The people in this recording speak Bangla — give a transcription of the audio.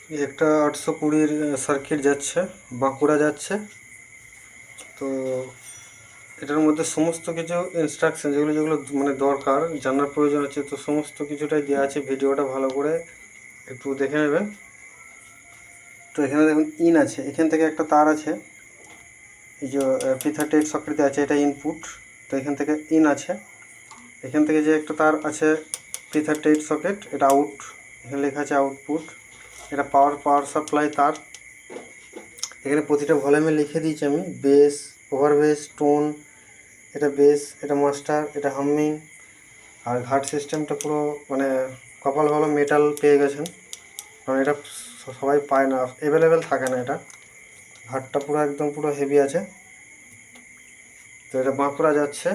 একটা 820 সার্কিট যাচ্ছে, বাঁকুড়া যাচ্ছে। তো এটার মধ্যে সমস্ত কিছু ইনস্ট্রাকশন যেগুলো যেগুলো মানে দরকার জানার প্রয়োজন আছে, তো সমস্ত কিছুটাই দেওয়া আছে। ভিডিওটা ভালো করে একটু দেখে নেবেন। তো এখানে দেখুন ইন আছে, এখান থেকে একটা তার আছে, এই যে P38 সকেট আছে, এটা ইনপুট। তো এখান থেকে ইন আছে, এখান থেকে যে একটা তার আছে P38 সকেট, এটা আউট, এখানে লেখা আছে আউটপুট। এটা পাওয়ার সাপ্লাই তার। এখানে প্রতিটা ভলিউমে লিখে দিয়েছি আমি, বেস, ওভার বেস, টোন, এটা বেস, এটা মাস্টার, এটা হামিং। আর ঘাট সিস্টেমটা পুরো মানে কপাল ভালো মেটাল পেয়ে গেছেন, কারণ এটা সবাই পায় না, অ্যাভেলেবেল থাকে না এটা। ঘাটটা পুরো একদম পুরো হেভি আছে। তো এটা বাঁকুড়া যাচ্ছে।